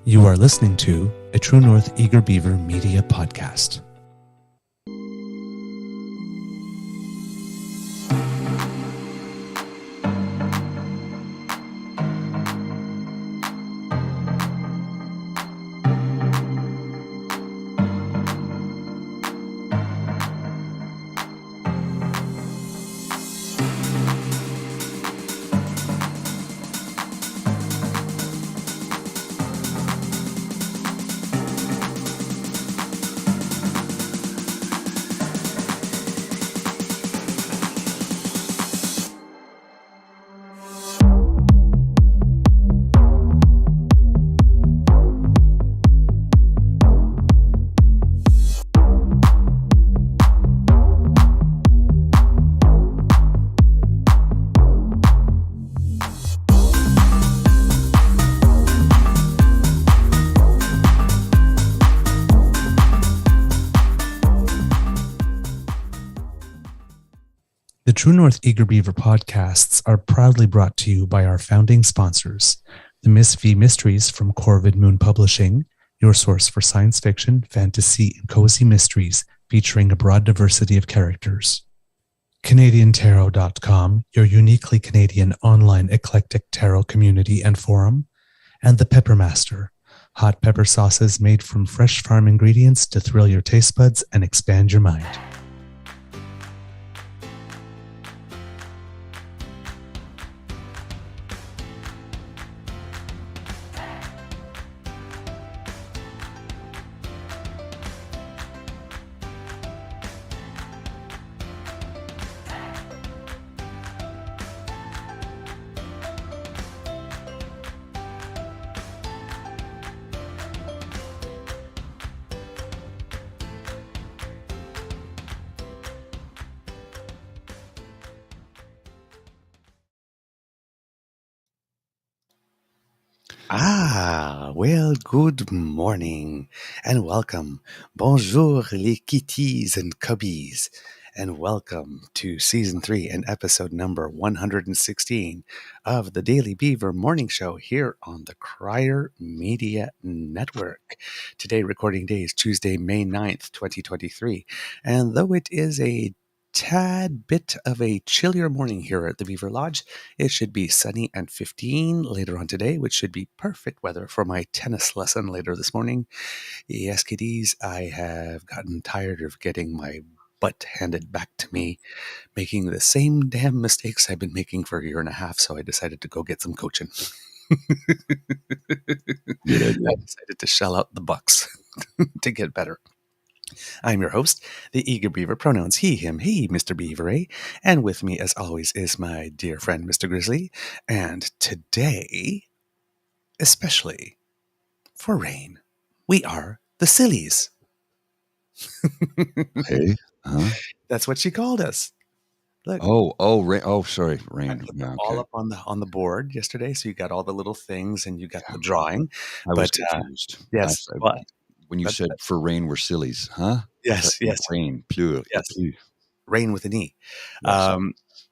You are listening to a True North Eager Beaver Media Podcast. The True North Eager Beaver podcasts are proudly brought to you by our founding sponsors, the Miss V Mysteries from Corvid Moon Publishing, your source for science fiction, fantasy, and cozy mysteries featuring a broad diversity of characters. CanadianTarot.com, your uniquely Canadian online eclectic tarot community and forum, and The Pepper Master, hot pepper sauces made from fresh farm ingredients to thrill your taste buds and expand your mind. Well, good morning and welcome. Bonjour les kitties and cubbies, and welcome to Season 3 and episode number 116 of the Daily Beaver Morning Show here on the Crier Media Network. Today, recording day is Tuesday, May 9th, 2023, and though it is a tad bit of a chillier morning here at the Beaver Lodge, it should be sunny and 15 later on today, which should be perfect weather for my tennis lesson later this morning. Yes, kiddies, I have gotten tired of getting my butt handed back to me, making the same damn mistakes I've been making for a year and a half, so I decided to go get some coaching. I decided to shell out the bucks to get better. I'm your host, the Eager Beaver, pronouns he, him, he, Mr. Beaver, eh? And with me, as always, is my dear friend, Mr. Grizzly. And today, especially for rain, we are the Sillies. Hey, huh? That's what she called us. Look. Rain. Oh, sorry, rain. I put Yeah, them all up on the board yesterday, so you got all the little things and you got the drawing. I was confused. Yes, when you said for rain, we're sillies, huh? Yes, Rain, pure. Yes. Rain with an E.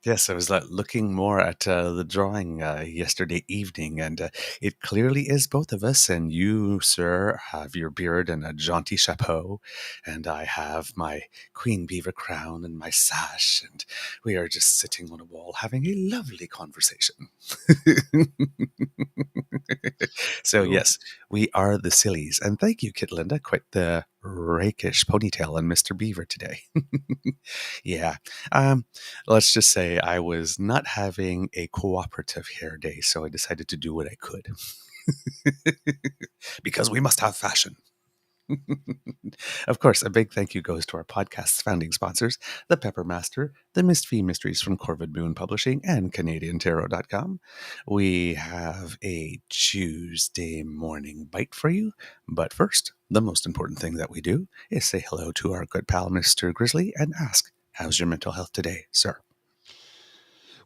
Yes, I was looking more at the drawing yesterday evening, and it clearly is both of us. And you, sir, have your beard and a jaunty chapeau, and I have my queen beaver crown and my sash, and we are just sitting on a wall having a lovely conversation. So, yes, we are the Sillies. And thank you, Kit Linda. Quite the rakish ponytail on Mr. Beaver today. Yeah. Let's just say I was not having a cooperative hair day, so I decided to do what I could. Because we must have fashion. Of course, a big thank you goes to our podcast's founding sponsors, the Pepper Master, the Miss V Mysteries from Corvid Moon Publishing, and CanadianTarot.com. We have a Tuesday morning bite for you, but first, the most important thing that we do is say hello to our good pal, Mr. Grizzly, and ask, how's your mental health today, sir?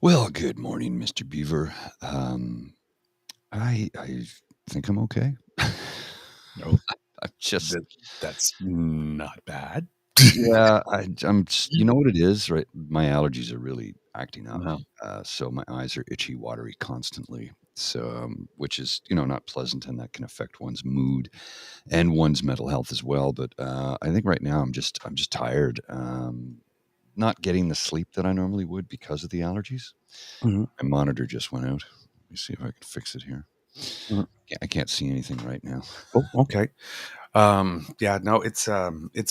Well, good morning, Mr. Beaver. I think I'm okay. No. I'm just that's not bad. Yeah, I'm. You know what it is, right? My allergies are really acting up, so my eyes are itchy, watery constantly. So, which is, not pleasant, and that can affect one's mood and one's mental health as well. But I think right now I'm just tired. Not getting the sleep that I normally would because of the allergies. Mhm. My monitor just went out. Let me see if I can fix it here. Mhm. I can't see anything right now. Oh, okay. Yeah, no, it's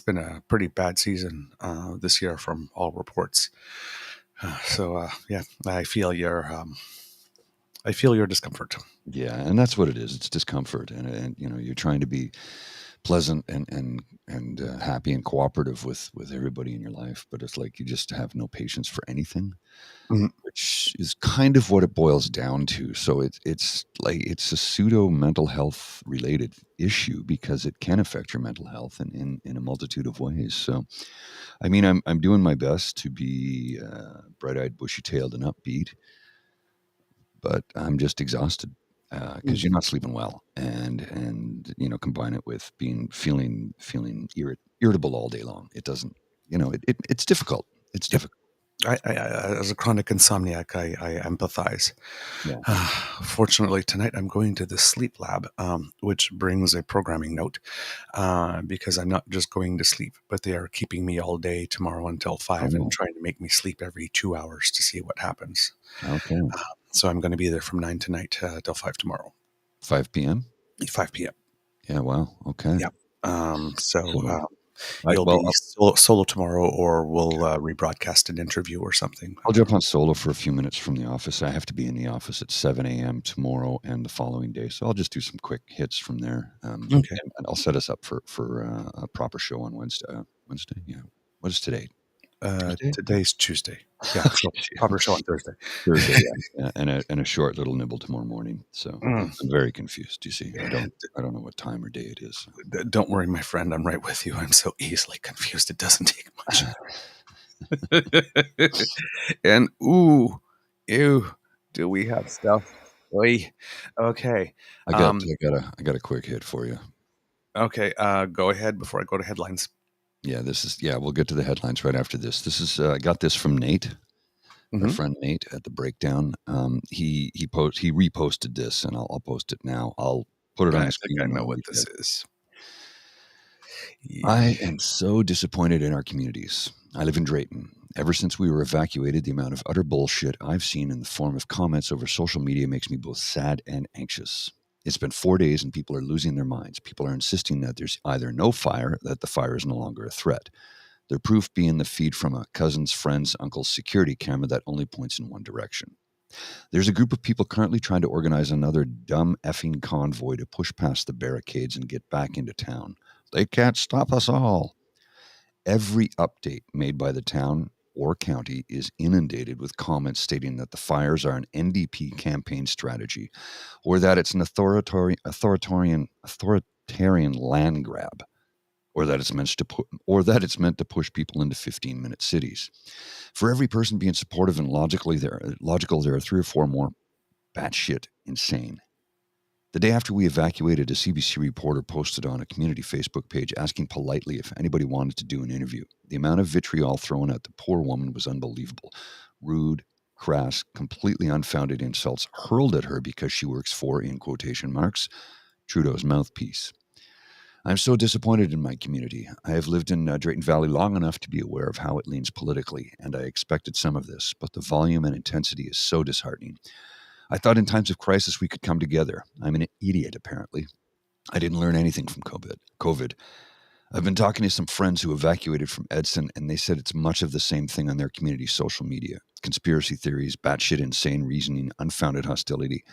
been a pretty bad season this year from all reports. Yeah, I feel your discomfort. Yeah, and that's what it is. It's discomfort, and you're trying to be pleasant and happy and cooperative with everybody in your life, but it's like you just have no patience for anything, Mhm. which is kind of what it boils down to. So it's like it's a pseudo mental health related issue because it can affect your mental health in a multitude of ways. So I mean, I'm doing my best to be bright eyed, bushy tailed, and upbeat, but I'm just exhausted because you're not sleeping well, and combine it with feeling irritable all day long. It doesn't, it's difficult. It's Yep. difficult. As a chronic insomniac, I empathize. Yeah. Fortunately, tonight I'm going to the sleep lab, which brings a programming note because I'm not just going to sleep, but they are keeping me all day tomorrow until 5 and Oh, trying to make me sleep every 2 hours to see what happens. okay. So I'm going to be there from 9 tonight till 5 tomorrow, 5 p.m. 5 p.m. Yeah. Wow. Okay. Yeah. So So, you'll well, be solo tomorrow, or we'll rebroadcast an interview or something. I'll jump on solo for a few minutes from the office. I have to be in the office at 7 a.m. tomorrow and the following day, so I'll just do some quick hits from there. Okay. And I'll set us up for a proper show on Wednesday. Wednesday, yeah. What is today? Tuesday. Today's Tuesday. Yeah. So Okay, proper show on Thursday. Thursday, yeah. And a short little nibble tomorrow morning. So Mm. I'm very confused. You see, I don't know what time or day it is. Don't worry, my friend. I'm right with you. I'm so easily confused. It doesn't take much. And ew, do we have stuff? Oy. Okay. I got a quick hit for you. Okay. Go ahead before I go to headlines. Yeah, we'll get to the headlines right after this. This is I got this from Nate, our Mhm. friend Nate at the Breakdown. He reposted this, and I'll post it now. I'll put it on I the think I screen know while what we this is. I am so disappointed in our communities. I live in Drayton. Ever since we were evacuated, the amount of utter bullshit I've seen in the form of comments over social media makes me both sad and anxious. It's been 4 days and people are losing their minds. People are insisting that there's either no fire, that the fire is no longer a threat. Their proof being the feed from a cousin's friend's uncle's security camera that only points in one direction. There's a group of people currently trying to organize another dumb effing convoy to push past the barricades and get back into town. They can't stop us all. Every update made by the town or county is inundated with comments stating that the fires are an NDP campaign strategy or that it's an authoritarian land grab or that it's meant to push people into 15-minute cities. For every person being supportive and logical, there are three or four more batshit insane. The day after we evacuated, a CBC reporter posted on a community Facebook page asking politely if anybody wanted to do an interview. The amount of vitriol thrown at the poor woman was unbelievable. Rude, crass, completely unfounded insults hurled at her because she works for, in quotation marks, Trudeau's mouthpiece. I'm so disappointed in my community. I have lived in Drayton Valley long enough to be aware of how it leans politically, and I expected some of this, but the volume and intensity is so disheartening. I thought in times of crisis we could come together. I'm an idiot, apparently. I didn't learn anything from COVID. I've been talking to some friends who evacuated from Edson, and they said it's much of the same thing on their community social media. Conspiracy theories, batshit insane reasoning, unfounded hostility,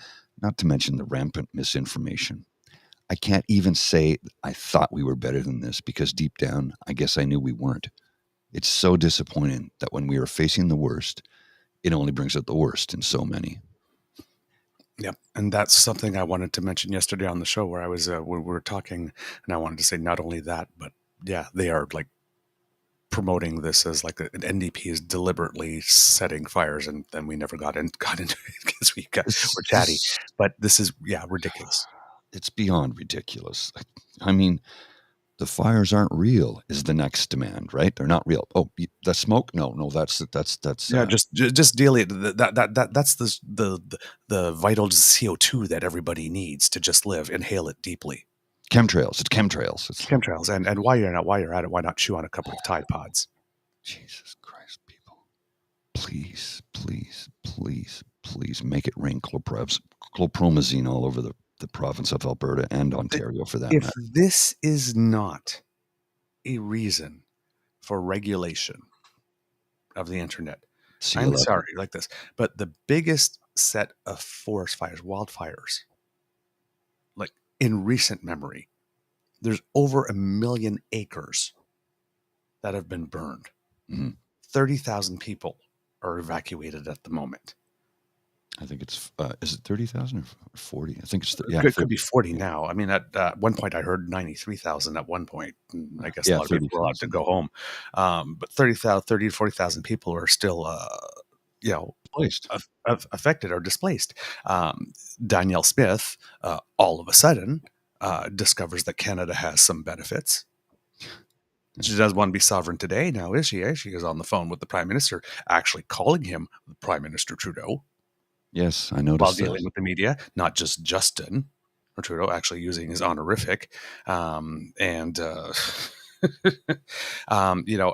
not to mention the rampant misinformation. I can't even say I thought we were better than this because deep down, I guess I knew we weren't. It's so disappointing that when we are facing the worst, it only brings out the worst in so many. Yep. And that's something I wanted to mention yesterday on the show where I was, when we were talking, and I wanted to say not only that, but yeah, they are like promoting this as like an NDP is deliberately setting fires, and then we never got into it because we're chatty. But this is ridiculous. It's beyond ridiculous. I mean, The fires aren't real is the next demand, right? They're not real. Oh, the smoke? No, that's Yeah, just deal it. That's the vital CO2 that everybody needs to just live. Inhale it deeply. chemtrails. It's chemtrails. It's Chemtrails, and while you're at it, why not chew on a couple of Tide Pods? Jesus Christ, people. Please, please, please, please make it rain chlorpromazine all over the province of Alberta and Ontario for that If matter. this is not a reason for regulation of the internet, I'm sorry, like this, but the biggest set of forest fires, wildfires, like in recent memory, there's over 1 million acres that have been burned. 30,000 people are evacuated at the moment. I think it's, is it 30,000 or 40? I think it's, Could be 40 now. I mean, at one point I heard 93,000 at one point. I guess a lot of people were allowed to go home. But 30 to 40,000 people are still, displaced. Affected or displaced. Danielle Smith, all of a sudden, discovers that Canada has some benefits. She does want to be sovereign today now, is she? She is on the phone with the Prime Minister, actually calling him Prime Minister Trudeau. Yes, I noticed. While dealing with the media, not just Justin or Trudeau, actually using his honorific,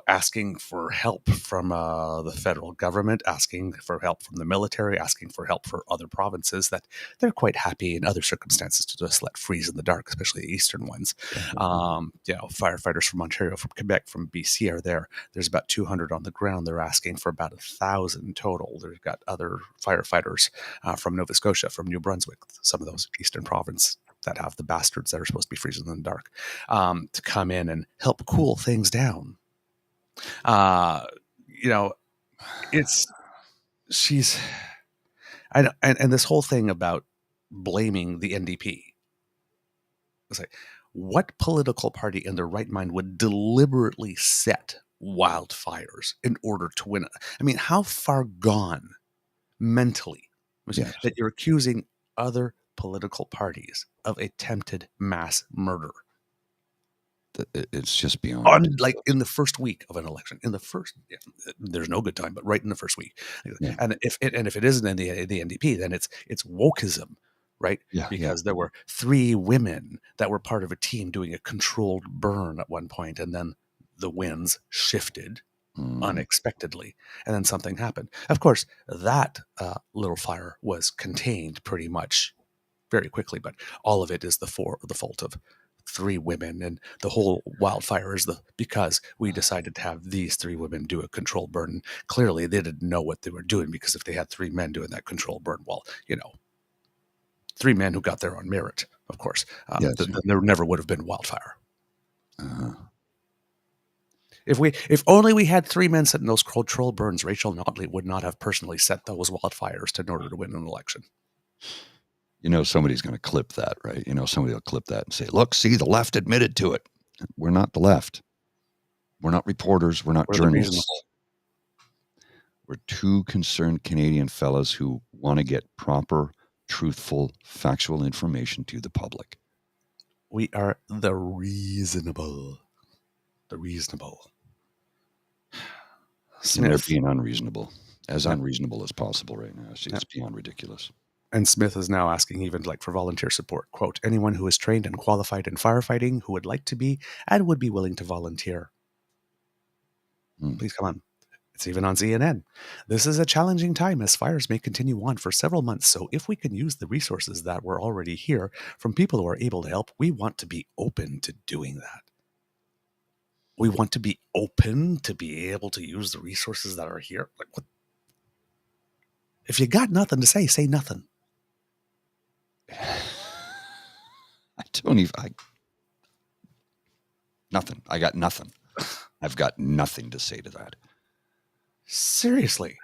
asking for help from the federal government, asking for help from the military, asking for help for other provinces that they're quite happy in other circumstances to just let freeze in the dark, especially the eastern ones. Firefighters from Ontario, from Quebec, from BC are there. There's about 200 on the ground. They're asking for about 1,000 total. They've got other firefighters from Nova Scotia, from New Brunswick, some of those eastern province that have the bastards that are supposed to be freezing in the dark, to come in and help cool things down. And this whole thing about blaming the NDP. It's like, what political party in their right mind would deliberately set wildfires in order to win? I mean, how far gone mentally that you're accusing other political parties of attempted mass murder? It's just beyond. Like in the first week of an election, there's no good time, but right in the first week. Yeah. And if it isn't in the NDP, then it's wokeism, right? Because there were 3 women that were part of a team doing a controlled burn at one point, and then the winds shifted unexpectedly, and then something happened. Of course, that little fire was contained pretty much very quickly, but all of it is the fault of 3 women, and the whole wildfire is because we decided to have these 3 women do a controlled burn. Clearly, they didn't know what they were doing, because if they had 3 men doing that controlled burn, 3 men who got there on merit, of course, then there never would have been wildfire. If only we had 3 men setting those controlled burns, Rachel Notley would not have personally set those wildfires in order to win an election. Somebody's going to clip that, right? Somebody will clip that and say, look, see, the left admitted to it. We're not the left. We're not reporters. We're not journalists. We're 2 concerned Canadian fellas who want to get proper, truthful, factual information to the public. We are the reasonable. Smith. They're being unreasonable. As unreasonable as possible right now. It's beyond ridiculous. And Smith is now asking even for volunteer support. Quote, anyone who is trained and qualified in firefighting who would like to be and would be willing to volunteer. Please come on. It's even on CNN. This is a challenging time as fires may continue on for several months. So if we can use the resources that were already here from people who are able to help, we want to be open to doing that. We want to be open to be able to use the resources that are here. Like, what? If you got nothing to say nothing. Nothing. I got nothing. I've got nothing to say to that. Seriously.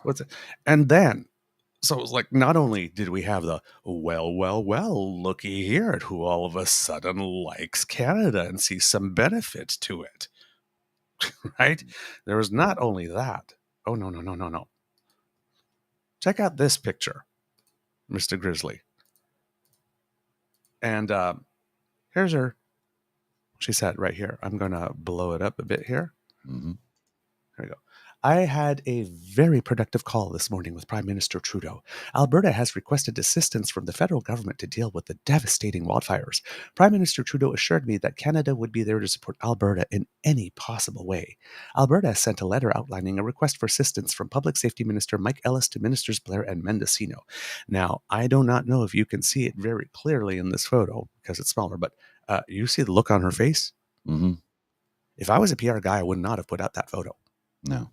What's it? And then, so it was like, not only did we have the, well, looky here at who all of a sudden likes Canada and sees some benefit to it. Right? There was not only that. Oh, no. Check out this picture, Mr. Grizzly. And here's her She said right here. I'm going to blow it up a bit here. Mm-hmm. There we go. I had a very productive call this morning with Prime Minister Trudeau. Alberta has requested assistance from the federal government to deal with the devastating wildfires. Prime Minister Trudeau assured me that Canada would be there to support Alberta in any possible way. Alberta sent a letter outlining a request for assistance from Public Safety Minister Mike Ellis to Ministers Blair and Mendocino. Now, I do not know if you can see it very clearly in this photo because it's smaller, but you see the look on her face? Mm-hmm. If I was a PR guy, I would not have put out that photo. No.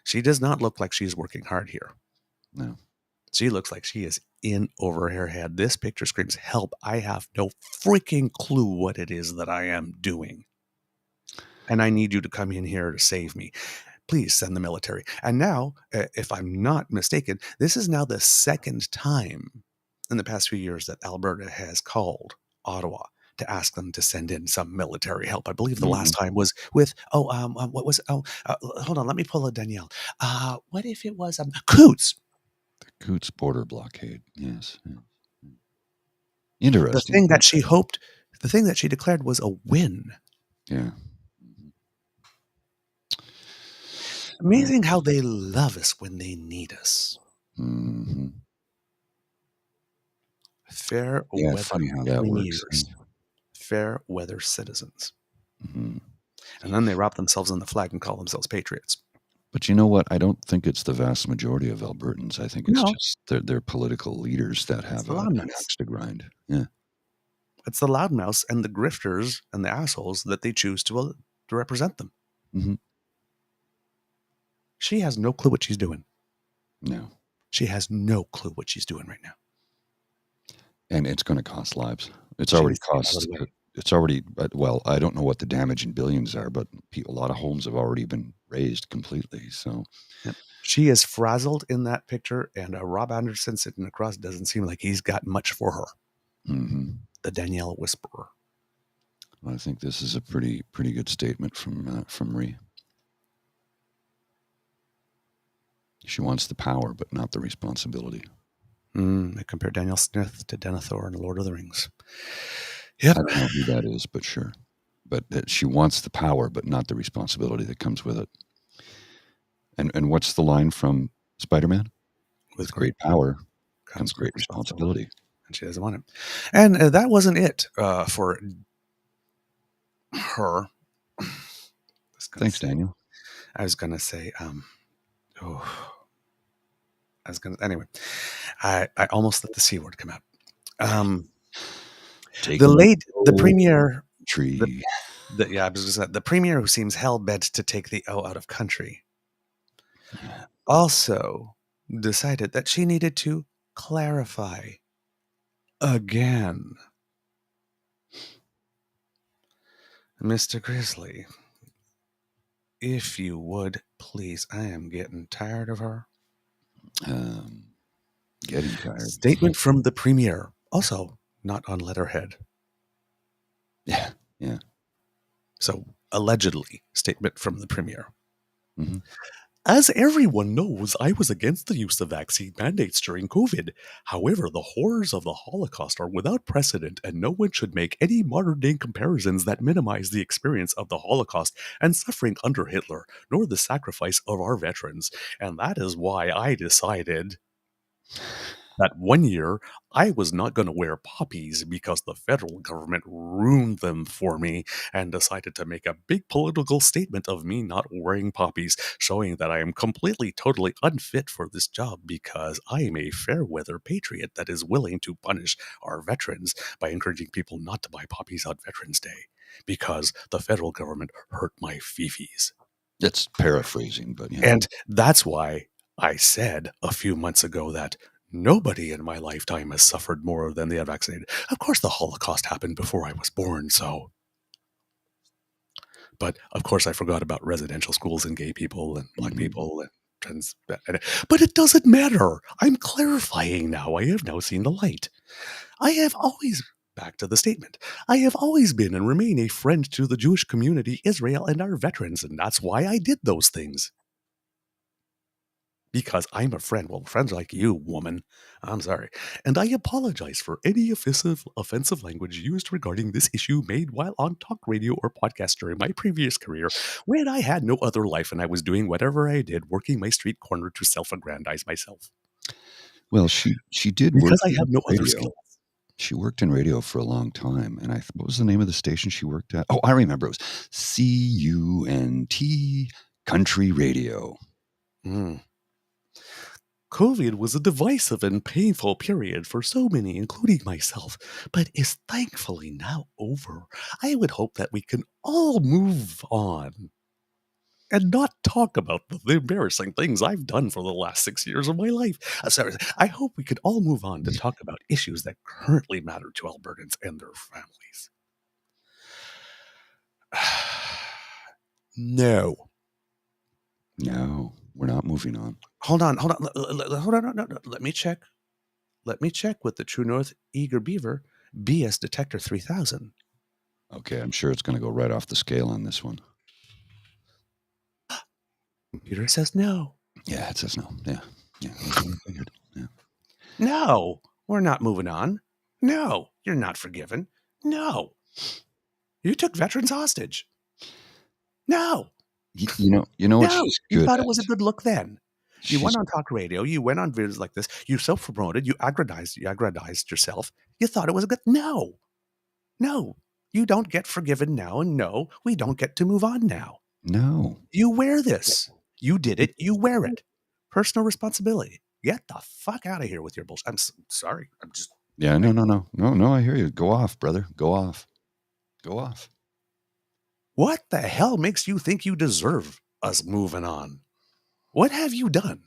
She does not look like she's working hard here. No. She looks like she is in over her head. This picture screams, help. I have no freaking clue what it is that I am doing. And I need you to come in here to save me. Please send the military. And now, if I'm not mistaken, this is now the second time in the past few years that Alberta has called Ottawa to ask them to send in some military help. I believe the last time was with, hold on, let me pull a Danielle. What if it was Coots? The Coots border blockade. Yes. Interesting. The thing that she declared was a win. Yeah. Amazing how they love us when they need us. Mm-hmm. Fair Yeah, weather funny how that premiers. works. Fair weather citizens. Mm-hmm. And then they wrap themselves in the flag and call themselves patriots. But you know what? I don't think it's the vast majority of Albertans. I think it's just their political leaders that have an axe to grind. Yeah. It's the loudmouths and the grifters and the assholes that they choose to represent them. Mm-hmm. She has no clue what she's doing. No. She has no clue what she's doing right now. And it's going to cost lives. It's already well, I don't know what the damage in billions are, but a lot of homes have already been razed completely. So yep. She is frazzled in that picture, and Rob Anderson sitting across doesn't seem like he's got much for her. Mm-hmm. The Danielle Whisperer. I think this is a pretty good statement from Rhee. She wants the power, but not the responsibility. I compare Danielle Smith to Denethor in Lord of the Rings. Yep. I don't know who that is, but sure. But she wants the power, but not the responsibility that comes with it. And what's the line from Spider-Man? With great power comes great responsibility. And she doesn't want it. And that wasn't it for her. Thanks, Daniel. I was going to say, anyway, I almost let the C word come out. The premier, the premier who seems hell-bent to take the O out of country also decided that she needed to clarify again. Mr. Grizzly, if you would, please, I am getting tired of her. Getting tired. Statement from the premier, also not on letterhead. Yeah. So, allegedly, statement from the premier. Mm-hmm. As everyone knows, I was against the use of vaccine mandates during COVID. However, the horrors of the Holocaust are without precedent, and no one should make any modern-day comparisons that minimize the experience of the Holocaust and suffering under Hitler, nor the sacrifice of our veterans. And that is why I decided that 1 year I was not going to wear poppies because the federal government ruined them for me and decided to make a big political statement of me not wearing poppies, showing that I am completely, totally unfit for this job because I am a fair weather patriot that is willing to punish our veterans by encouraging people not to buy poppies on Veterans Day because the federal government hurt my fifis. That's paraphrasing, but yeah. And that's why I said a few months ago that nobody in my lifetime has suffered more than the unvaccinated. Of course, the Holocaust happened before I was born, so. But, of course, I forgot about residential schools and gay people and black people and trans. But it doesn't matter. I'm clarifying now. I have now seen the light. I have always, back to the statement, I have always been and remain a friend to the Jewish community, Israel, and our veterans, and that's why I did those things. because I'm a friend. Well, friends like you, woman. I'm sorry. And I apologize for any offensive language used regarding this issue made while on talk radio or podcast during my previous career when I had no other life and I was doing whatever I did, working my street corner to self-aggrandize myself. Well, she did Because work I in have no other radio. skills. She worked in radio for a long time, and what was the name of the station she worked at? Oh, I remember. It was CUNT Country Radio. COVID was a divisive and painful period for so many, including myself, but is thankfully now over. I would hope that we can all move on and not talk about the embarrassing things I've done for the last 6 years of my life. Sorry, I hope we could all move on to talk about issues that currently matter to Albertans and their families. No. No, we're not moving on. Hold on. No. Let me check with the True North Eager Beaver BS Detector 3000. Okay, I'm sure it's going to go right off the scale on this one. Computer says no. Yeah, it says no. Yeah. Yeah. No, we're not moving on. No, you're not forgiven. No. You took veterans hostage. No. You know what she's good You thought at? it was a good look then. You went on talk radio. You went on videos like this. You self-promoted. You aggrandized yourself. You thought it was a good... No. You don't get forgiven now. And no, we don't get to move on now. No. You wear this. You did it. You wear it. Personal responsibility. Get the fuck out of here with your bullshit. I'm sorry. I'm just... Yeah, no, I hear you. Go off, brother. Go off. What the hell makes you think you deserve us moving on? What have you done?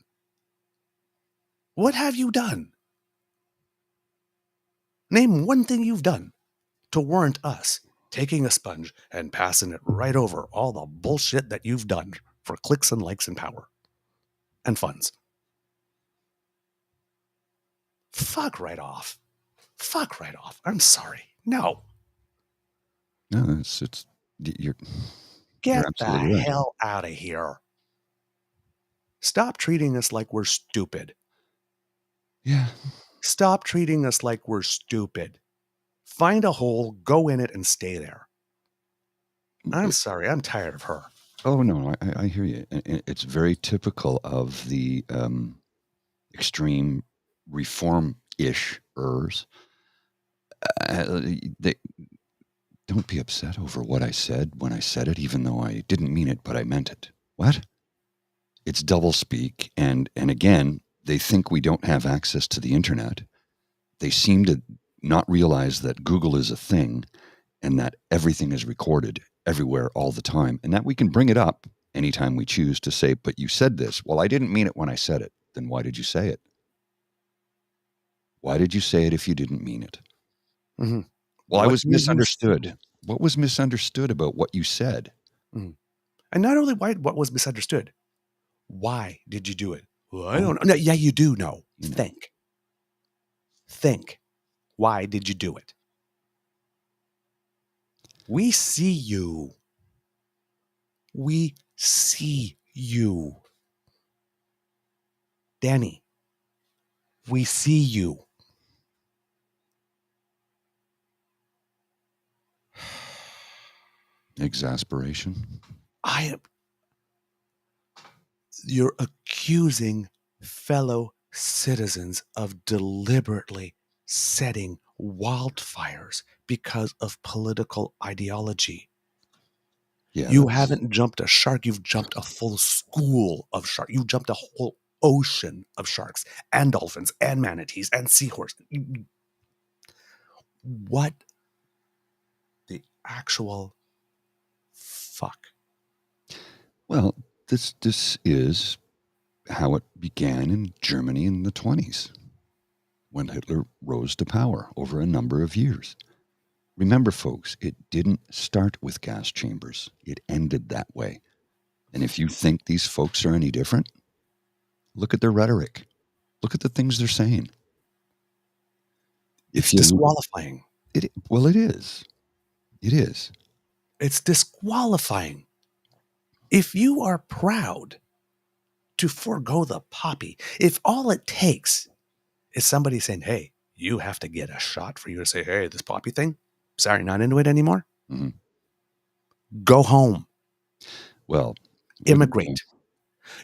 Name one thing you've done to warrant us taking a sponge and passing it right over all the bullshit that you've done for clicks and likes and power and funds. Fuck right off. I'm sorry. No. No, you're Get the absolutely right. hell out of here. Stop treating us like we're stupid. Yeah. Stop treating us like we're stupid. Find a hole, go in it, and stay there. I'm sorry. I'm tired of her. Oh, no, I hear you. It's very typical of the extreme reform-ish-ers. They don't be upset over what I said when I said it, even though I didn't mean it, but I meant it. What? It's doublespeak, and again, they think we don't have access to the internet. They seem to not realize that Google is a thing and that everything is recorded everywhere all the time, and that we can bring it up anytime we choose to say, but you said this. Well, I didn't mean it when I said it. Then why did you say it? Why did you say it if you didn't mean it? Mm-hmm. Well, I was misunderstood. What was misunderstood about what you said? Mm-hmm. And not only what was misunderstood, why did you do it? Well, I don't know. No, yeah, you do know. Think. Why did you do it? We see you. Danny, we see you. Exasperation. You're accusing fellow citizens of deliberately setting wildfires because of political ideology. Yeah, you haven't jumped a shark. You've jumped a full school of sharks. You jumped a whole ocean of sharks and dolphins and manatees and seahorses. What the actual fuck? Well, this is how it began in Germany in the 1920s, when Hitler rose to power over a number of years. Remember, folks, it didn't start with gas chambers. It ended that way. And if you think these folks are any different, look at their rhetoric. Look at the things they're saying. It's disqualifying. Well, it is. It is. It's disqualifying. If you are proud to forego the poppy. If all it takes is somebody saying, hey, you have to get a shot for you to say, hey, this poppy thing, sorry, not into it anymore. Mhm. Go home. Well, Immigrate.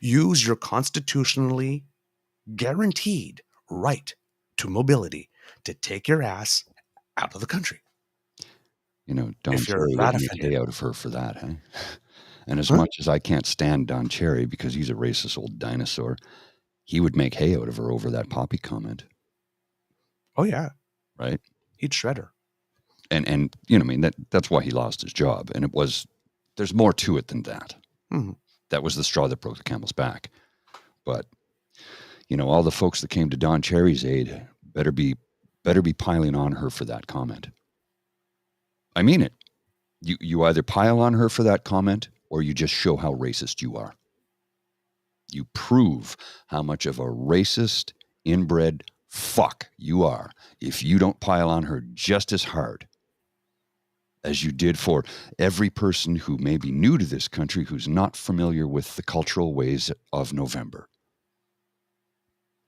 Use your constitutionally guaranteed right to mobility to take your ass out of the country. Don if you're Cherry that would make offended. hay out of her for that, huh? And as Huh? much as I can't stand Don Cherry because he's a racist old dinosaur, he would make hay out of her over that poppy comment, Oh, yeah. right? He'd shred her. And that's why he lost his job. And there's more to it than that. Mm-hmm. That was the straw that broke the camel's back. But all the folks that came to Don Cherry's aid better be piling on her for that comment. I mean it. You either pile on her for that comment or you just show how racist you are. You prove how much of a racist, inbred fuck you are if you don't pile on her just as hard as you did for every person who may be new to this country who's not familiar with the cultural ways of November.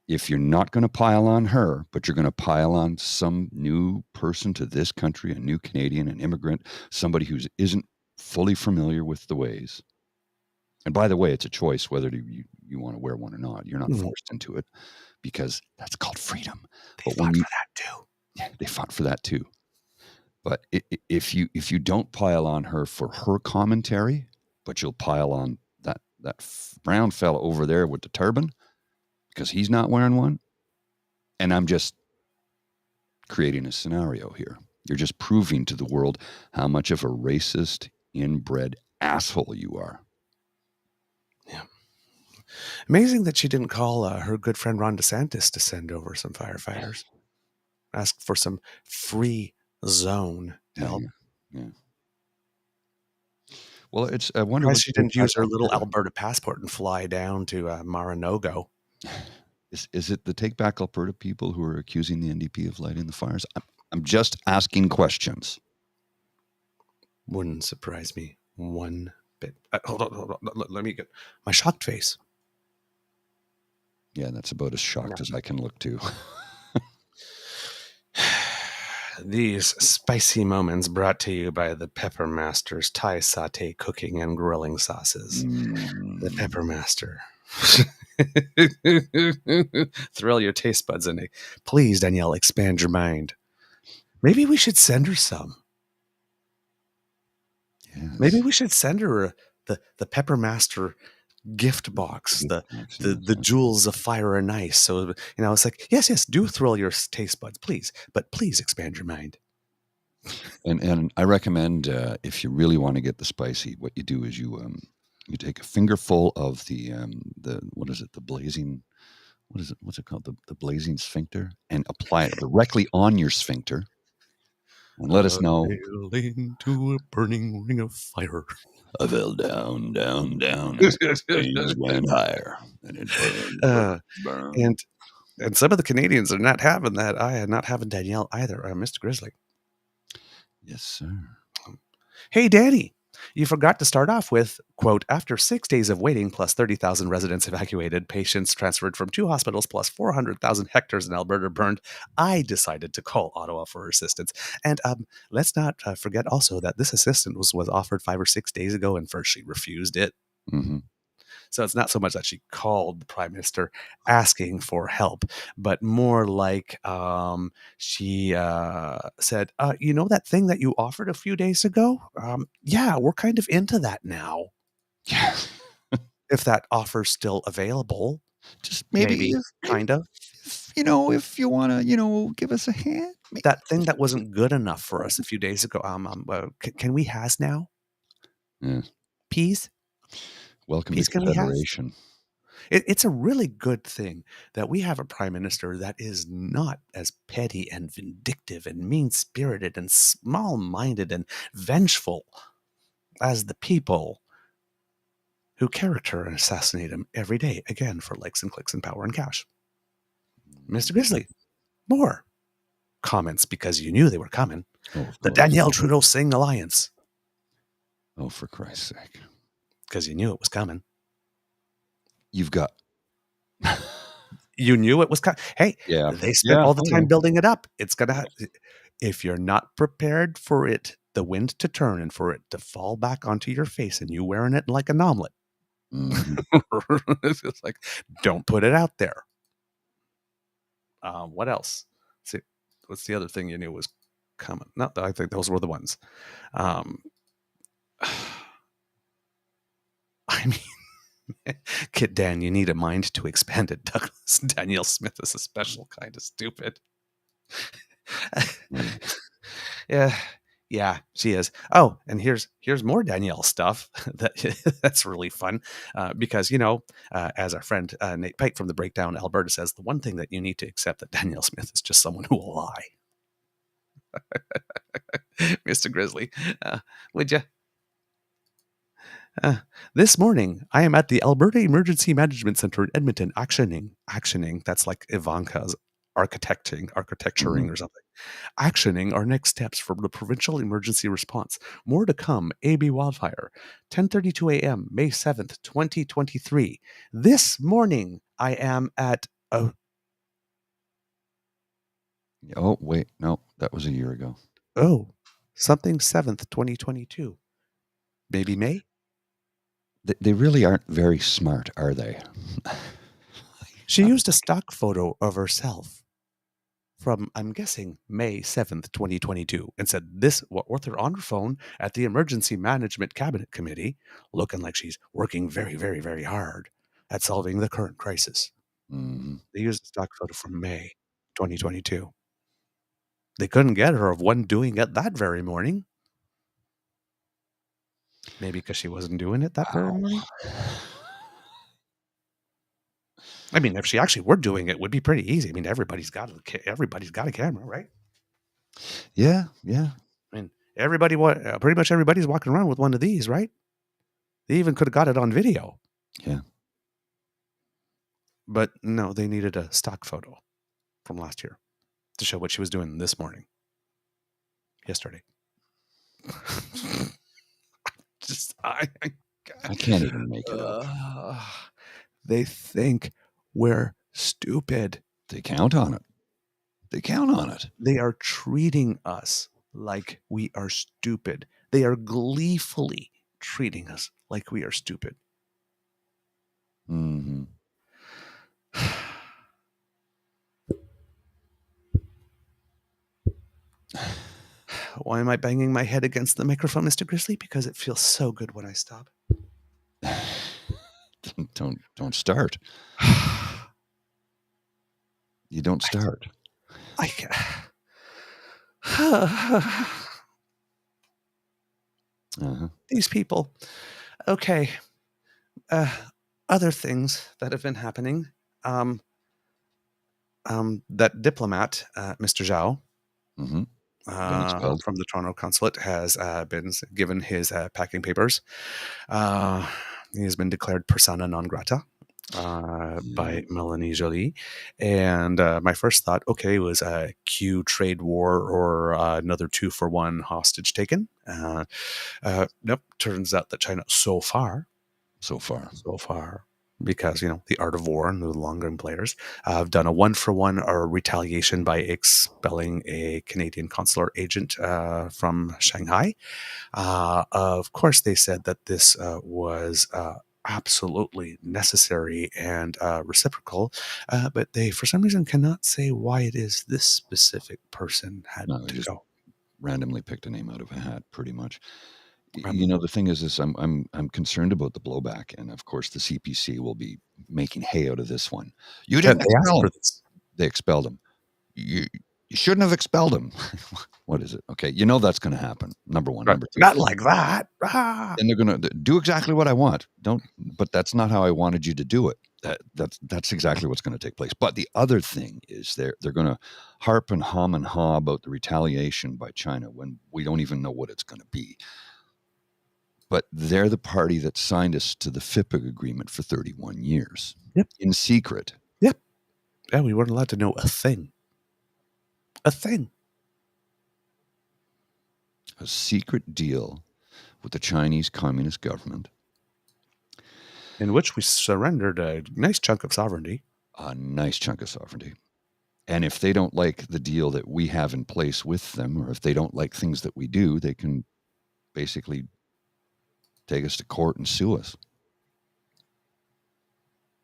If you're not going to pile on her, but you're going to pile on some new person to this country, a new Canadian, an immigrant, somebody who isn't fully familiar with the ways. And by the way, it's a choice whether you want to wear one or not. You're not forced into it because that's called freedom. They fought for that too. Yeah, they fought for that too. But if you don't pile on her for her commentary, but you'll pile on that brown fella over there with the turban because he's not wearing one, and I'm just creating a scenario here. You're just proving to the world how much of a racist, inbred asshole you are. Yeah. Amazing that she didn't call her good friend Ron DeSantis to send over some firefighters. Ask for some free zone help. Yeah. Well, I wonder why she didn't use her little Alberta passport and fly down to Maranogo. Is it the Take Back Alberta people who are accusing the NDP of lighting the fires? I'm just asking questions. Wouldn't surprise me one bit. Hold on. Let me get my shocked face. Yeah, that's about as shocked as I can look too. These spicy moments brought to you by the Pepper Master's Thai Sauté Cooking and Grilling Sauces. The Pepper Master. Thrill your taste buds in it. Please, Danielle, expand your mind. Maybe we should send her some. Yes. Maybe we should send her the Pepper Master gift box, the jewels of fire and ice. So, it's like, yes, do thrill your taste buds, please. But please expand your mind. And I recommend if you really want to get the spicy, what you do is you take a fingerful of the what is it, the blazing, what's it called, the blazing sphincter, and apply it directly on your sphincter, and let us know. Into a burning ring of fire. I fell down, down, down, and flames went higher, and it burned. And some of the Canadians are not having that. I am not having Danielle either. Mr. Grizzly. Yes, sir. Hey, Danny, you forgot to start off with, quote, after 6 days of waiting plus 30,000 residents evacuated, patients transferred from 2 hospitals plus 400,000 hectares in Alberta burned, I decided to call Ottawa for assistance. And let's not forget also that this assistance was offered 5 or 6 days ago, and first she refused it. Mm-hmm. So it's not so much that she called the Prime Minister asking for help, but more like she said, that thing that you offered a few days ago? Yeah, we're kind of into that now. Yeah. If that offer's still available. Just maybe kind of. If you want to, give us a hand. That thing that wasn't good enough for us a few days ago. Can we has now? Yeah. Peas? Welcome to Confederation. It's a really good thing that we have a prime minister that is not as petty and vindictive and mean-spirited and small-minded and vengeful as the people who character and assassinate him every day, again, for likes and clicks and power and cash. Mr. Grizzly, more comments because you knew they were coming. The Danielle Trudeau-Singh Alliance. Oh, for Christ's sake. Because you knew it was coming. You've got You knew it was coming. Hey, yeah. they spent all the I time know. building it up. It's gonna. If you're not prepared for it, the wind to turn and for it to fall back onto your face, and you wearing it like an omelet, Mhm. it's just like, don't put it out there. What else? See, what's the other thing you knew was coming? No, I think those were the ones. Um, I mean, Kit Dan, you need a mind to expand it. Douglas Danielle Smith is a special kind of stupid. Yeah, she is. Oh, and here's more Danielle stuff that's really fun because as our friend Nate Pike from the Breakdown Alberta says, the one thing that you need to accept that Danielle Smith is just someone who will lie. Mr. Grizzly, would you? This morning, I am at the Alberta Emergency Management Center in Edmonton, actioning. That's like Ivanka's architecturing or something. Actioning our next steps for the provincial emergency response. More to come. AB wildfire, 10:32 a.m., May 7th, 2023. This morning, I am at. Oh, wait. No, that was a year ago. Something 7th, 2022. Maybe May. They really aren't very smart, are they? She used a stock photo of herself from, I'm guessing, May 7th, 2022, and said this with her on her phone at the Emergency Management Cabinet Committee, looking like she's working very, very, very hard at solving the current crisis. Mhm. They used a stock photo from May 2022. They couldn't get her of one doing it that very morning. Maybe because she wasn't doing it that very morning. I mean, if she actually were doing it, it would be pretty easy. I mean, everybody's got a camera, right? Yeah. I mean, pretty much everybody's walking around with one of these, right? They even could have got it on video. Yeah. But no, they needed a stock photo from last year to show what she was doing this morning. Yesterday. I can't even make it up. They think we're stupid. They count on it. They are treating us like we are stupid. They are gleefully treating us like we are stupid. Mm-hmm. Why am I banging my head against the microphone, Mr. Grizzly? Because it feels so good when I stop. Don't start. You don't start. I can't. These people. Okay. Other things that have been happening. That diplomat, Mr. Zhao, from the Toronto consulate, has been given his packing papers. He has been declared persona non grata by Melanie Joly. And my first thought, okay, was a Q trade war or another 2-for-1 hostage taken. Nope. Turns out that China so far, because the art of war and the long-run players have done a 1-for-1 or retaliation by expelling a Canadian consular agent from Shanghai. Of course, they said that this was absolutely necessary and reciprocal, but they, for some reason, cannot say why it is this specific person had to go. Randomly picked a name out of a hat, pretty much. The thing is I'm concerned about the blowback, and of course the CPC will be making hay out of this one. You didn't expel him. They expelled him. You shouldn't have expelled him. What is it? Okay, that's going to happen. Number one. Number two. Not like that. And they're going to do exactly what I want. But that's not how I wanted you to do it. That's exactly what's going to take place. But the other thing is they're going to harp and hum and haw about the retaliation by China when we don't even know what it's going to be. But they're the party that signed us to the FIPA agreement for 31 years. Yep. In secret. Yep. Yeah, we weren't allowed to know a thing. A thing. A secret deal with the Chinese Communist government In which we surrendered a nice chunk of sovereignty. A nice chunk of sovereignty. And if they don't like the deal that we have in place with them, or if they don't like things that we do, they can basically take us to court and sue us.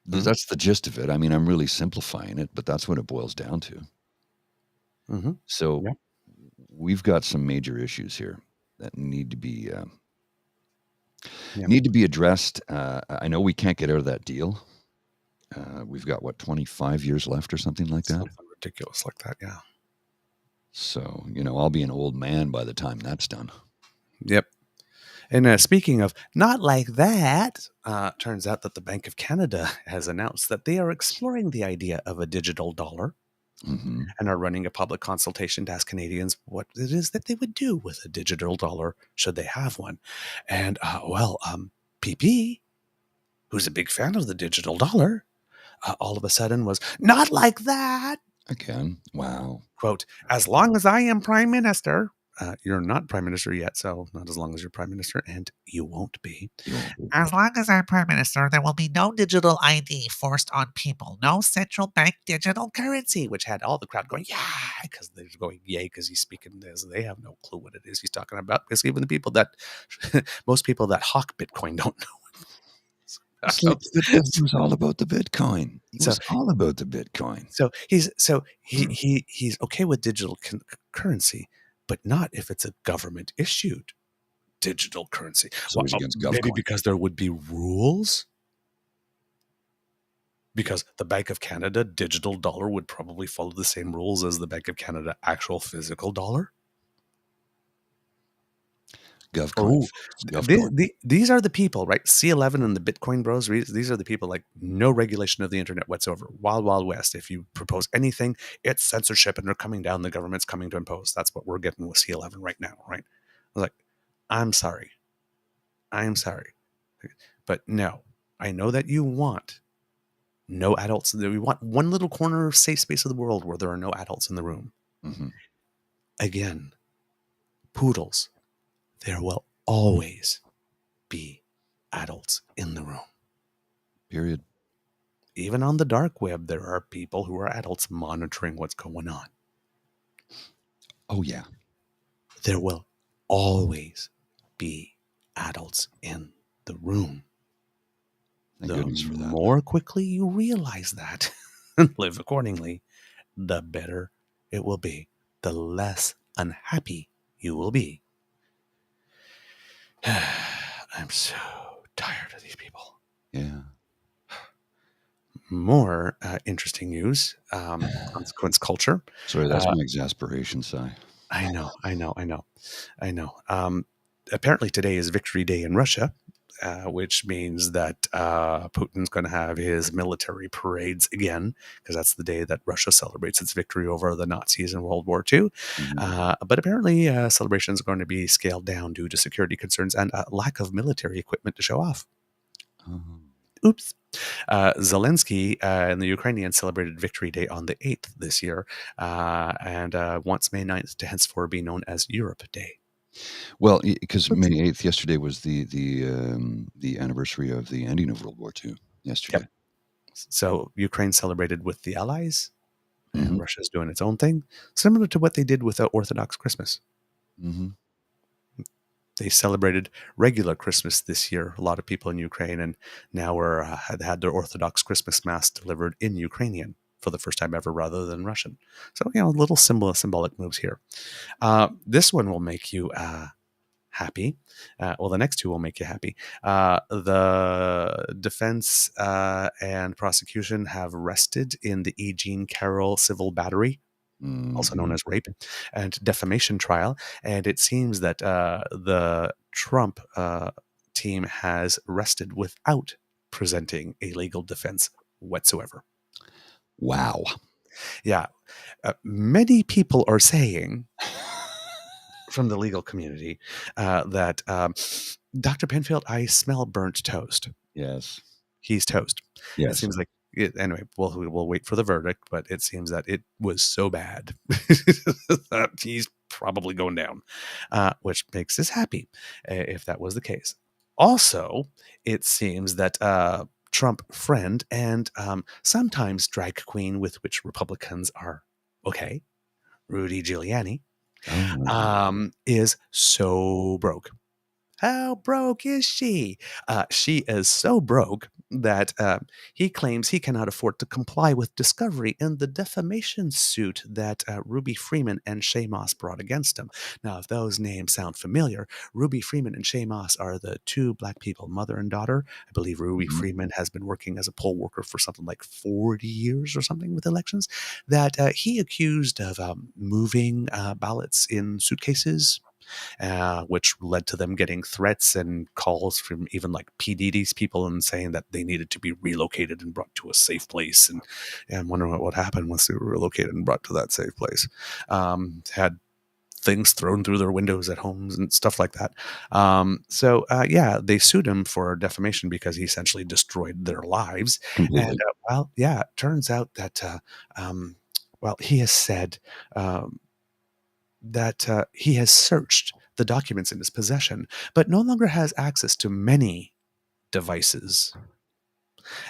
Mhm. That's the gist of it. I mean, I'm really simplifying it, but that's what it boils down to. Mm-hmm. So Yeah. we've got some major issues here that need to be addressed. I know we can't get out of that deal. We've got, 25 years left or something like that? Something ridiculous like that, yeah. So, I'll be an old man by the time that's done. Yep. And speaking of not like that, turns out that the Bank of Canada has announced that they are exploring the idea of a digital dollar Mm-hmm. and are running a public consultation to ask Canadians what it is that they would do with a digital dollar should they have one. And, PP, who's a big fan of the digital dollar, all of a sudden was not like that. Again, wow. Quote, as long as I am prime minister, you're not prime minister yet, so not as long as you're prime minister, and you won't be. As long as I'm prime minister, there will be no digital ID forced on people, no central bank digital currency, which had all the crowd going, yeah, because they're going, yay, because he's speaking this. They have no clue what it is he's talking about, because even the people that, most people that hawk Bitcoin don't know. It was all about the Bitcoin. It was all about the Bitcoin. So he's okay with digital currency, but not if it's a government issued digital currency. So he's against GovCoin. Maybe because there would be rules. Because the Bank of Canada digital dollar would probably follow the same rules as the Bank of Canada actual physical dollar. GovCoin. These are the people, right? C11 and the Bitcoin bros. These are the people like no regulation of the internet whatsoever. Wild, wild west. If you propose anything, it's censorship and they're coming down. The government's coming to impose. That's what we're getting with C11 right now, right? I was like, I'm sorry. But no, I know that you want no adults. We want one little corner of safe space of the world where there are no adults in the room. Mm-hmm. Again, poodles. There will always be adults in the room. Period. Even on the dark web, there are people who are adults monitoring what's going on. Oh, yeah. There will always be adults in the room. Thank goodness for that. The more quickly you realize that and live accordingly, the better it will be. The less unhappy you will be. I'm so tired of these people. Yeah. More interesting news, consequence culture. Sorry, that's my exasperation sigh. I know. Apparently today is Victory Day in Russia, which means that Putin's going to have his military parades again, because that's the day that Russia celebrates its victory over the Nazis in World War II. Mm-hmm. But apparently celebrations are going to be scaled down due to security concerns and lack of military equipment to show off. Oops. Zelensky and the Ukrainians celebrated Victory Day on the 8th this year, and wants May 9th to henceforth be known as Europe Day. Well, because May 8th yesterday was the anniversary of the ending of World War II yesterday. Yep. So Ukraine celebrated with the Allies, and Russia's doing its own thing, similar to what they did with the Orthodox Christmas. Mm-hmm. They celebrated regular Christmas this year, a lot of people in Ukraine, and now had their Orthodox Christmas Mass delivered in Ukrainian for the first time ever rather than Russian. So, little symbolic moves here. This one will make you happy. The next two will make you happy. The defense and prosecution have rested in the E. Jean Carroll civil battery, also known as rape, and defamation trial. And it seems that the Trump team has rested without presenting a legal defense whatsoever. Wow. Yeah. Many people are saying from the legal community that Dr. Penfield, I smell burnt toast. Yes. He's toast. Yes. It seems like anyway, we'll wait for the verdict, but it seems that it was so bad that he's probably going down, which makes us happy if that was the case. Also, it seems that Trump friend and sometimes drag queen with which Republicans are okay, Rudy Giuliani, is so broke. How broke is she? She is so broke that he claims he cannot afford to comply with discovery in the defamation suit that Ruby Freeman and Shay Moss brought against him. Now, if those names sound familiar, Ruby Freeman and Shay Moss are the two black people, mother and daughter. I believe Ruby Freeman has been working as a poll worker for something like 40 years or something with elections, that he accused of moving ballots in suitcases, which led to them getting threats and calls from even like P. Diddy's people and saying that they needed to be relocated and brought to a safe place. And I'm wondering what happened once they were relocated and brought to that safe place. Had things thrown through their windows at homes and stuff like that. Yeah, they sued him for defamation because he essentially destroyed their lives. Completely. And it turns out that he has said that he has searched the documents in his possession, but no longer has access to many devices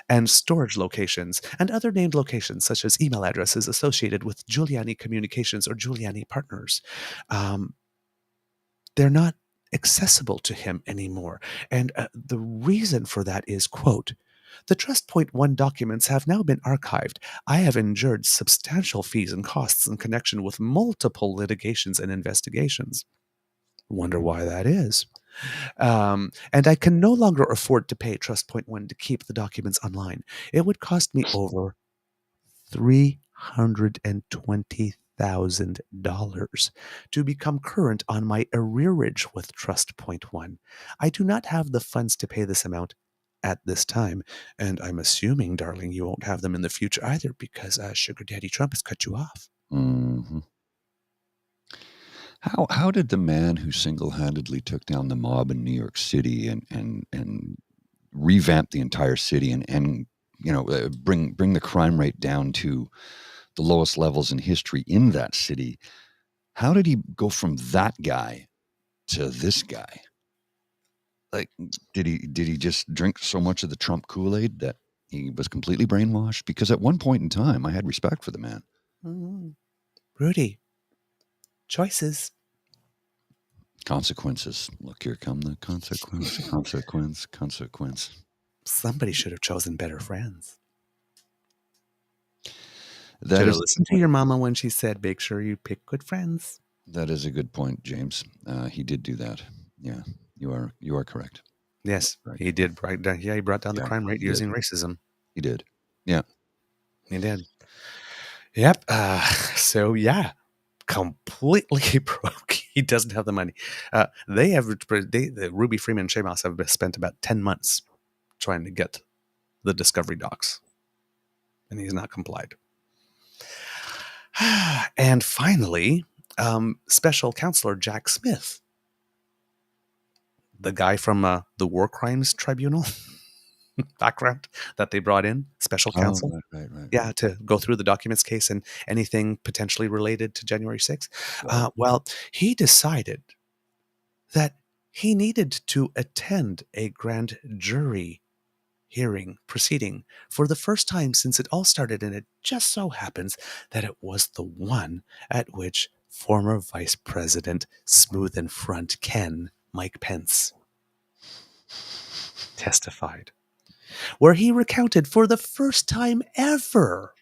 and storage locations and other named locations, such as email addresses associated with Giuliani Communications or Giuliani Partners. They're not accessible to him anymore. And the reason for that is, quote, "The Trust Point 1 documents have now been archived. I have endured substantial fees and costs in connection with multiple litigations and investigations." Wonder why that is. And I can no longer afford to pay Trust Point 1 to keep the documents online. It would cost me over $320,000 to become current on my arrearage with Trust Point 1. I do not have the funds to pay this amount at this time, and I'm assuming, darling, you won't have them in the future either because Sugar Daddy Trump has cut you off. Mm-hmm. How did the man who single-handedly took down the mob in New York City and revamped the entire city and bring the crime rate down to the lowest levels in history in that city, how did he go from that guy to this guy? Like, did he just drink so much of the Trump Kool-Aid that he was completely brainwashed? Because at one point in time, I had respect for the man. Mm-hmm. Rudy, choices. Consequences. Look, here come the consequence. Somebody should have chosen better friends. That should have is, listened to your mama when she said, "Make sure you pick good friends." that is a good point, James. He did do that. Yeah, you are correct. Yes, Right. he did. He brought down the crime rate using racism. He did. Yeah, he did. Yep. Completely broke. He doesn't have the money. The Ruby Freeman and Shay Moss have spent about 10 months trying to get the discovery docs, and he's not complied. And finally, Special Counselor Jack Smith, the guy from the War Crimes Tribunal background that they brought in, special counsel. Right. Yeah, to go through the documents case and anything potentially related to January 6th. Well, he decided that he needed to attend a grand jury hearing proceeding for the first time since it all started, and it just so happens that it was the one at which former Vice President Smooth and Front Ken Mike Pence testified, where he recounted for the first time ever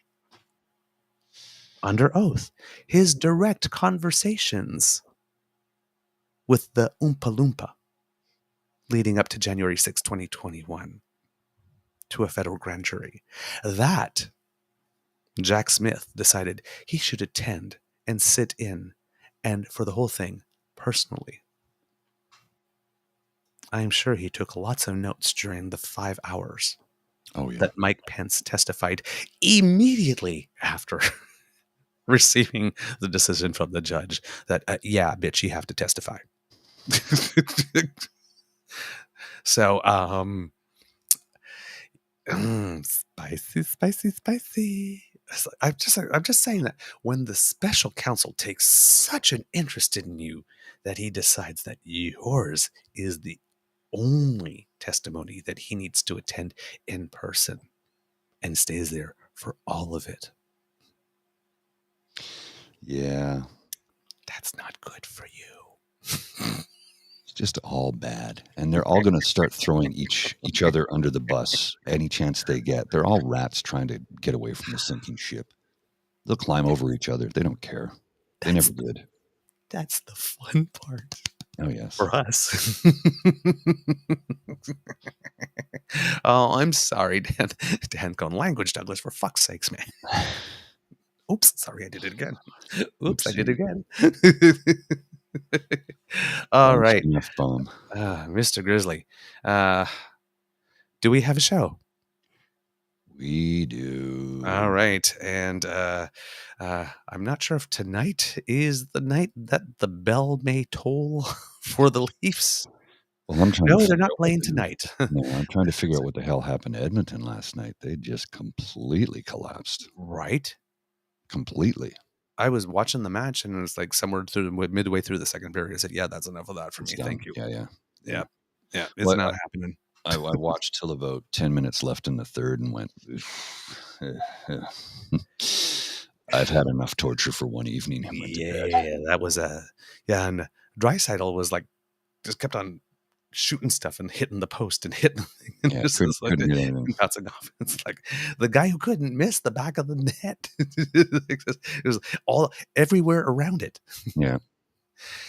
under oath his direct conversations with the Oompa Loompa leading up to January 6, 2021, to a federal grand jury. That Jack Smith decided he should attend and sit in, and for the whole thing, personally. I'm sure he took lots of notes during the 5 hours that Mike Pence testified immediately after receiving the decision from the judge that, yeah, bitch, you have to testify. So, spicy. I'm just saying that when the special counsel takes such an interest in you that he decides that yours is the only testimony that he needs to attend in person and stays there for all of it. Yeah. That's not good for you. It's just all bad. And they're all going to start throwing each other under the bus any chance they get. They're all rats trying to get away from the sinking ship. They'll climb over each other. They don't care. They never did. That's the fun part. Oh, yes. For us. Oh, I'm sorry, Dan. Dan going, language, Douglas, for fuck's sakes, man. Oops, sorry, I did it again. Oops, I did it again. All right. F-bomb. Mr. Grizzly, do we have a show? We do. All right. And I'm not sure if tonight is the night that the bell may toll for the Leafs. Well, I'm trying No, they're not playing tonight. No, I'm trying to figure out what the hell happened to Edmonton last night. They just completely collapsed. Right? Completely. I was watching the match and it was like somewhere through midway through the second period. I said, yeah, that's enough of that for me. Done. Thank you. Yeah. It's not happening. I watched till about 10 minutes left in the third and went, I've had enough torture for one evening. And went to bed. That was and Draisaitl was like, just kept on shooting stuff and hitting the post and hitting and bouncing off. It's like the guy who couldn't miss the back of the net. It was all everywhere around it. Yeah.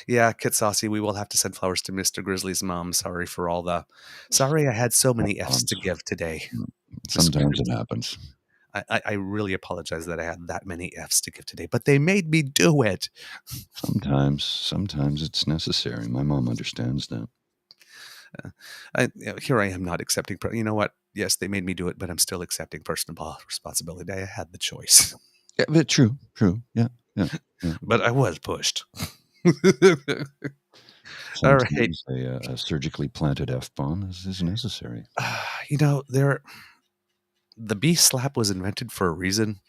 Yeah, Kit Saucy, we will have to send flowers to Mr. Grizzly's mom. Sorry I had so many F's to give today. Sometimes it happens. I really apologize that I had that many F's to give today, but they made me do it. Sometimes it's necessary. My mom understands that. Here I am not accepting. You know what? Yes, they made me do it, but I'm still accepting personal responsibility. I had the choice. Yeah, but true. Yeah. But I was pushed. All right. A surgically planted F-bomb is necessary. The B slap was invented for a reason.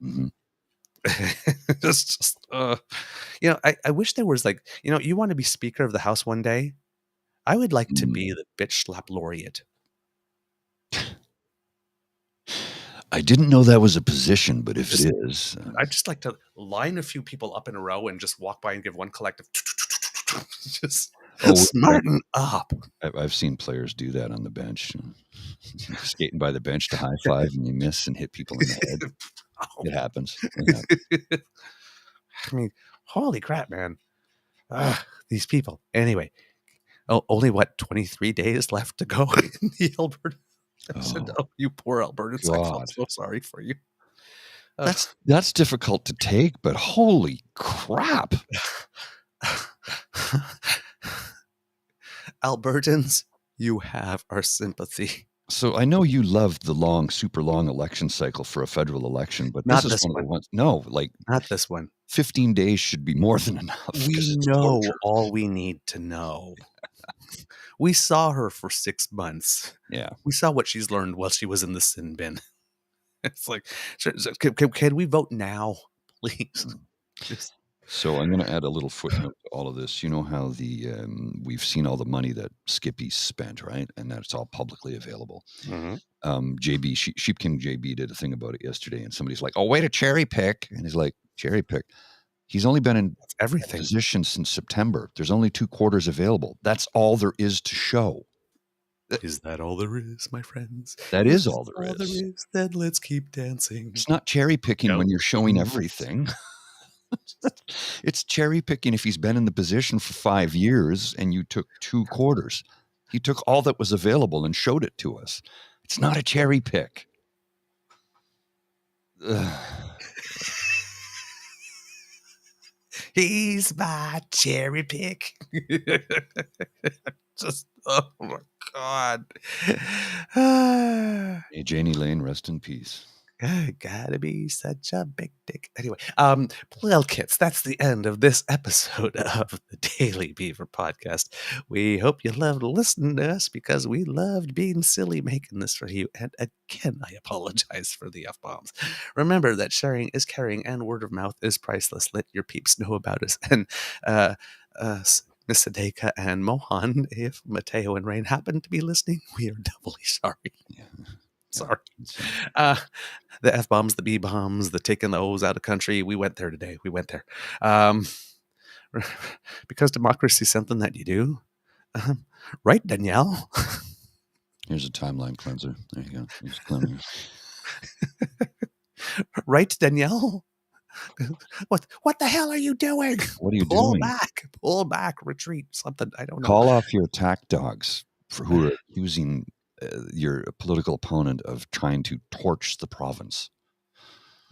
Mm-hmm. It's just, I wish there was like, you want to be Speaker of the House one day. I would like to be the bitch slap laureate. I didn't know that was a position, but if it is, I'd just like to line a few people up in a row and just walk by and give one collective, just smarten up. I've seen players do that on the bench, skating by the bench to high five and you miss and hit people in the head. It happens. I mean, holy crap, man. These people. Anyway. Oh, only 23 days left to go in the Alberta. You poor Albertans. I feel so sorry for you. That's difficult to take, but holy crap. Albertans, you have our sympathy. So I know you loved the super long election cycle for a federal election, but not this is one of the ones. No, not this one. 15 days should be more than enough. We know all we need to know. We saw her for 6 months. Yeah. We saw what she's learned while she was in the sin bin. It's like, can we vote now, please? So I'm going to add a little footnote to all of this. You know how we've seen all the money that Skippy's spent, right? And that it's all publicly available. Mm-hmm. Sheep King JB did a thing about it yesterday, and somebody's like, "Oh, way to cherry pick," and he's like, "Cherry pick." He's only been in everything position since September. There's only 2 quarters available. That's all there is to show. Is that all there is, my friends? That is all there is. Then let's keep dancing. It's not cherry picking when you're showing everything. It's cherry picking if he's been in the position for 5 years and you took 2 quarters. He took all that was available and showed it to us. It's not a cherry pick. He's my cherry pick. Just, oh my God. Hey, Janie Lane, rest in peace. Gotta be such a big dick. Anyway, well, kids, that's the end of this episode of the Daily Beaver Podcast. We hope you loved listening to us because we loved being silly making this for you. And again, I apologize for the F-bombs. Remember that sharing is caring and word of mouth is priceless. Let your peeps know about us. And Miss Sadeka and Mohan, if Mateo and Rain happen to be listening, we are doubly sorry. Yeah. Sorry. The F-bombs, the B-bombs, the taking the O's out of country. We went there today. We went there. Because democracy is something that you do. Right, Danielle? Here's a timeline cleanser. There you go. Here's cleansing. Right, Danielle? What the hell are you doing? What are you Pull doing? pull back, retreat, something. I don't know. Call off your attack dogs who are accusing your political opponent of trying to torch the province.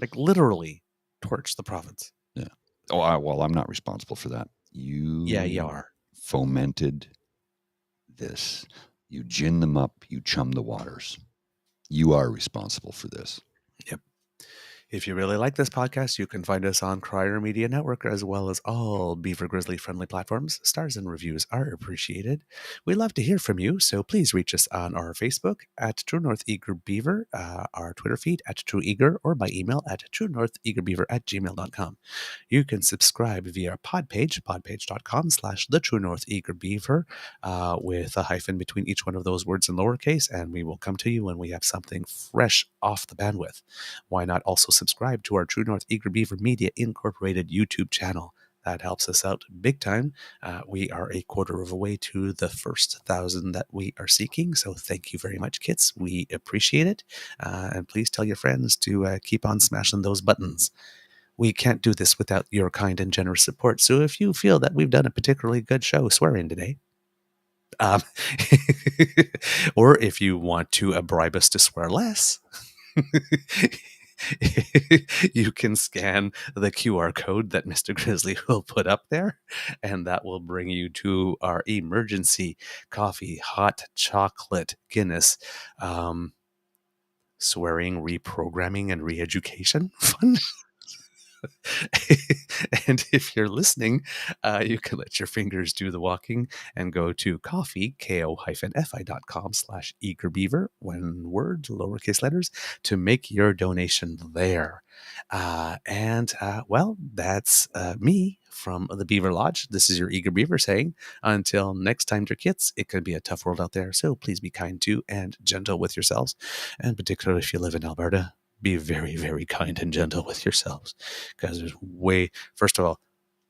Like literally torch the province. Yeah. Oh, well, I'm not responsible for that. You are. Fomented this. You gin them up. You chum the waters. You are responsible for this. Yep. If you really like this podcast, you can find us on Crier Media Network as well as all Beaver Grizzly friendly platforms. Stars and reviews are appreciated. We love to hear from you, so please reach us on our Facebook at True North Eager Beaver, our Twitter feed at True Eager, or by email at truenortheagerbeaver@gmail.com. You can subscribe via our pod page, podpage.com/The True North Eager Beaver, with a hyphen between each one of those words in lowercase, and we will come to you when we have something fresh off the bandwidth. Why not also subscribe to our True North Eager Beaver Media Incorporated YouTube channel? That helps us out big time. We are a quarter of a way to the first 1,000 that we are seeking. So thank you very much, kids. We appreciate it. And please tell your friends to keep on smashing those buttons. We can't do this without your kind and generous support. So if you feel that we've done a particularly good show swearing today, or if you want to bribe us to swear less, you can scan the QR code that Mr. Grizzly will put up there, and that will bring you to our emergency coffee, hot chocolate, Guinness, swearing, reprogramming, and re-education fund. And if you're listening, you can let your fingers do the walking and go to coffee, ko-fi.com/eagerbeaver, one word, lowercase letters, to make your donation there. Well, that's me from the Beaver Lodge. This is your Eager Beaver saying, until next time, dear kids, it can be a tough world out there, so please be kind to and gentle with yourselves, and particularly if you live in Alberta, be very, very kind and gentle with yourselves, because first of all,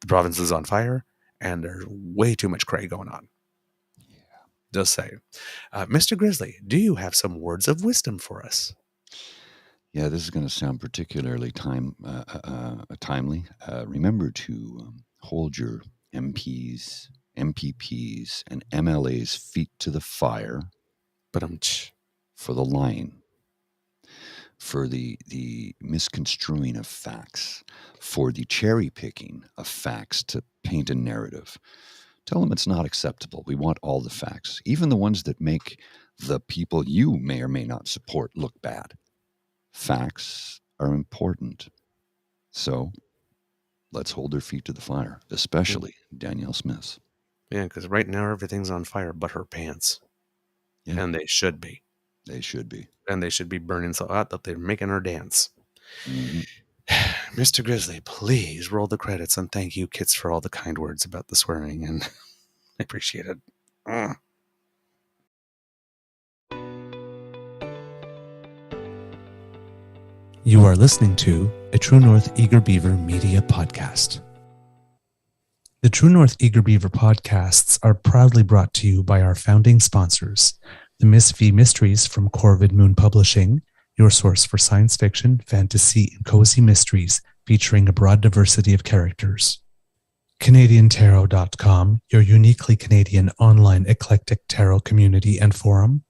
the province is on fire and there's way too much cray going on. Yeah. Just saying. Mr. Grizzly, do you have some words of wisdom for us? Yeah, this is going to sound particularly timely. Remember to hold your MPs, MPPs, and MLAs' feet to the fire for the lying, for the misconstruing of facts, for the cherry picking of facts to paint a narrative. Tell them it's not acceptable. We want all the facts, even the ones that make the people you may or may not support look bad. Facts are important. So let's hold their feet to the fire, especially Danielle Smith's. Yeah, because right now everything's on fire but her pants. Yeah. And they should be. They should be. And they should be burning so hot that they're making her dance. Mm-hmm. Mr. Grizzly, please roll the credits, and thank you, kids, for all the kind words about the swearing, and I appreciate it. You are listening to a True North Eager Beaver Media Podcast. The True North Eager Beaver podcasts are proudly brought to you by our founding sponsors, the Miss V Mysteries from Corvid Moon Publishing, your source for science fiction, fantasy, and cozy mysteries featuring a broad diversity of characters. CanadianTarot.com, your uniquely Canadian online eclectic tarot community and forum.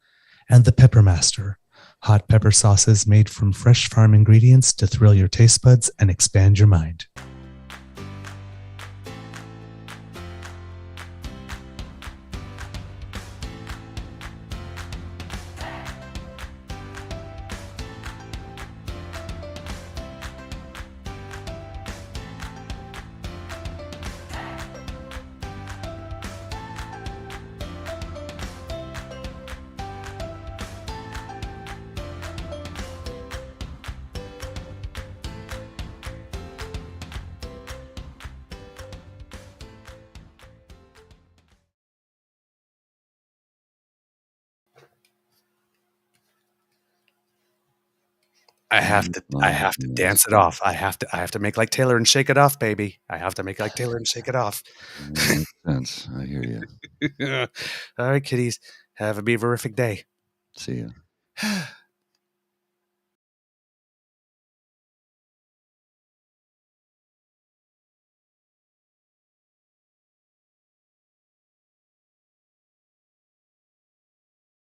And the Peppermaster, hot pepper sauces made from fresh farm ingredients to thrill your taste buds and expand your mind. I have to dance it off. I have to make like Taylor and shake it off, baby. I have to make like Taylor and shake it off. Makes sense. I hear you. All right, kitties. Have a beaverific day. See ya.